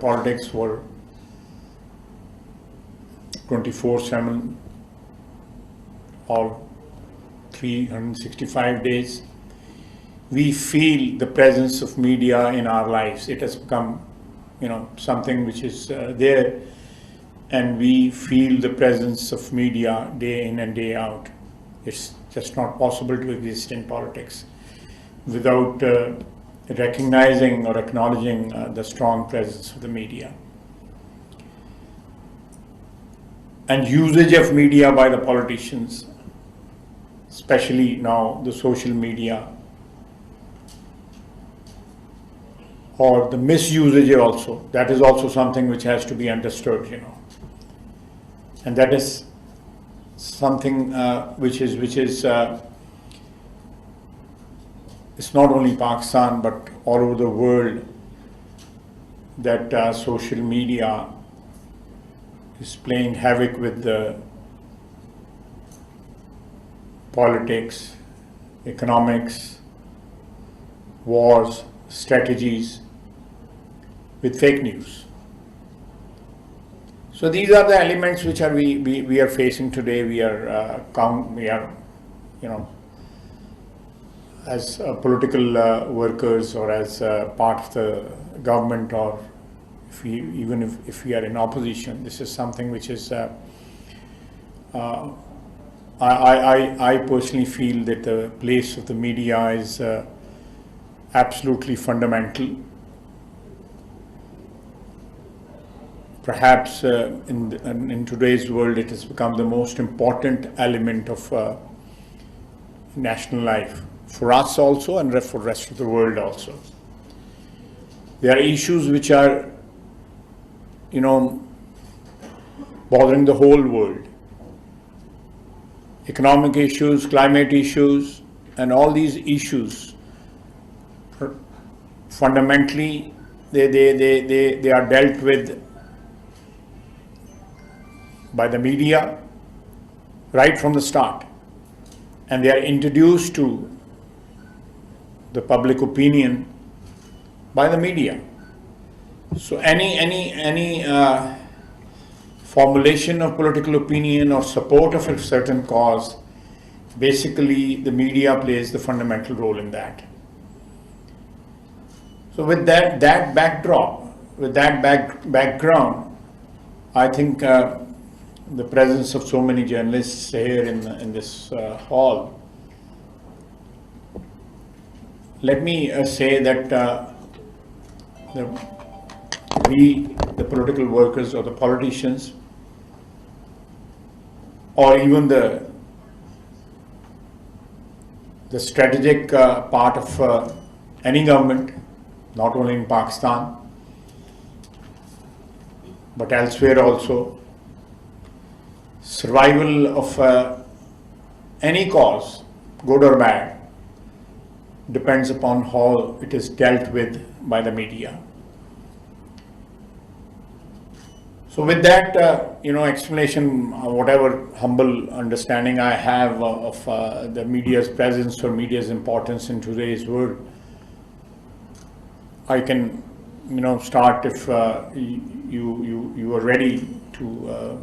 politics were 24/7, all 365 days. We feel the presence of media in our lives. It has become, something which is there, and we feel the presence of media day in and day out. It's just not possible to exist in politics without recognizing or acknowledging the strong presence of the media. And usage of media by the politicians, especially now the social media, or the misusage also, that is also something which has to be understood, and that is something which is it's not only Pakistan but all over the world, that social media is playing havoc with the politics, economics, wars, strategies, with fake news. So these are the elements which we are facing today. We are as political workers, or as part of the government, or if we are in opposition, this is something which is I personally feel that the place of the media is absolutely fundamental. Perhaps in today's world, it has become the most important element of national life, for us also and for the rest of the world also. There are issues which are, bothering the whole world. Economic issues, climate issues, and all these issues, fundamentally, they are dealt with by the media right from the start, and they are introduced to the public opinion by the media. So any formulation of political opinion or support of a certain cause, basically the media plays the fundamental role in that. So with that backdrop, with that background, I think the presence of so many journalists here in this hall, let me say that we, the political workers or the politicians, or even the strategic part of any government, not only in Pakistan but elsewhere also, survival of any cause, good or bad, depends upon how it is dealt with by the media. So with that, explanation, whatever humble understanding I have of the media's presence or media's importance in today's world, I can, start if you are ready to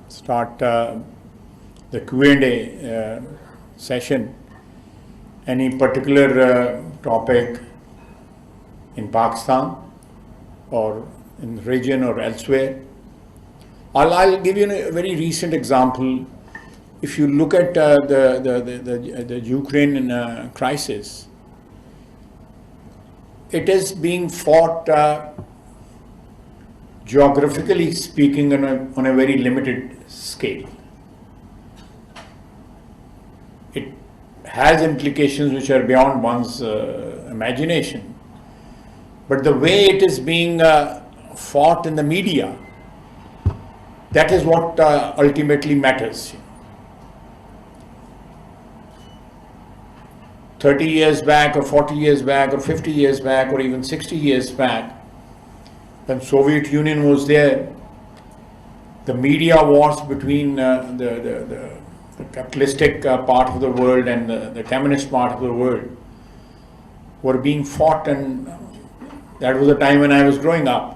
start the Q&A session. Any particular topic in Pakistan or in the region or elsewhere. I'll give you a very recent example. If you look at the Ukraine crisis, it is being fought, geographically speaking, on a very limited scale. It has implications which are beyond one's imagination. But the way it is being fought in the media, that is what ultimately matters. 30 years back or 40 years back or 50 years back or even 60 years back, when Soviet Union was there, the media wars between the capitalistic part of the world and the communist part of the world were being fought, and that was the time when I was growing up.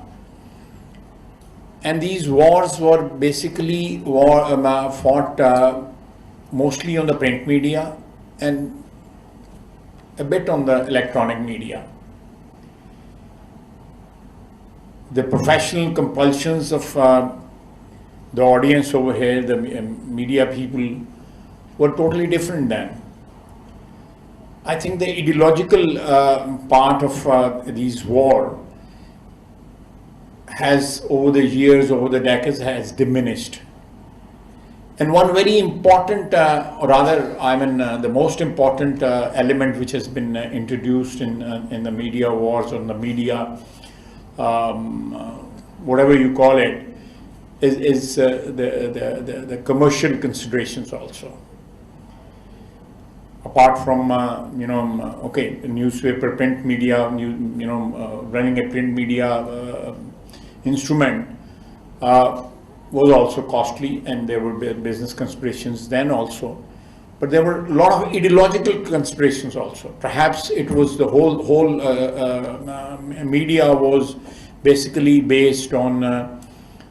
And these wars were basically fought mostly on the print media and a bit on the electronic media. The professional compulsions of the audience over here, the media people, were totally different then. I think the ideological part of these war has, over the years, over the decades, has diminished. And one very important, or rather, the most important element which has been introduced in the media wars, or the media, whatever you call it, is the commercial considerations also. Apart from newspaper, print media, running a print media instrument was also costly, and there were business considerations then also. But there were a lot of ideological considerations also. Perhaps it was the whole media was basically based on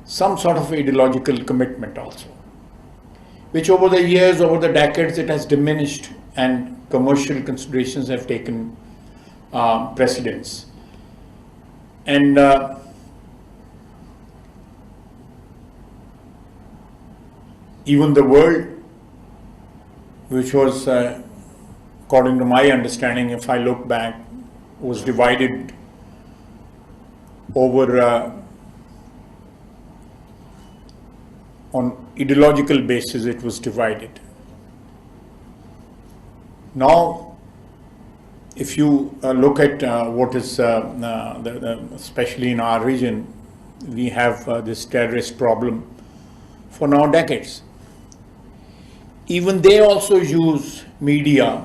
some sort of ideological commitment also, which over the years, over the decades, it has diminished, and commercial considerations have taken precedence. And even the world, which was, according to my understanding, if I look back, was divided over on ideological basis. It was divided. Now, if you look at what is, especially in our region, we have this terrorist problem for now decades. Even they also use media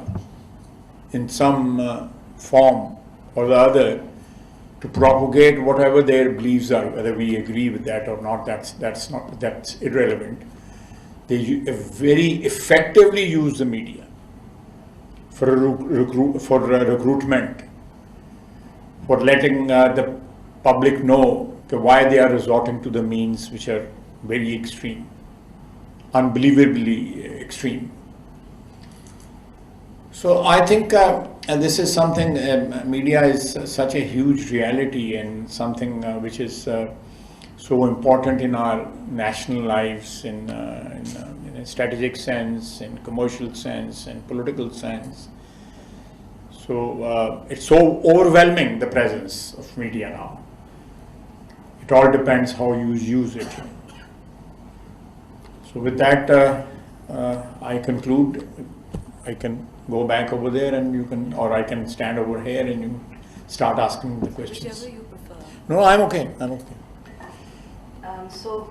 in some form or the other to propagate whatever their beliefs are. Whether we agree with that or not, that's irrelevant. They very effectively use the media for recruitment, for letting the public know why they are resorting to the means which are very extreme, unbelievably extreme. So I think, and this is something, media is such a huge reality, and something which is so important in our national lives, in a strategic sense, in commercial sense, in political sense. So it's so overwhelming, the presence of media now. It all depends how you use it. So with that, I conclude. I can go back over there, and you can, or I can stand over here and you start asking the questions. Whichever you prefer. No, I'm okay. I'm okay. So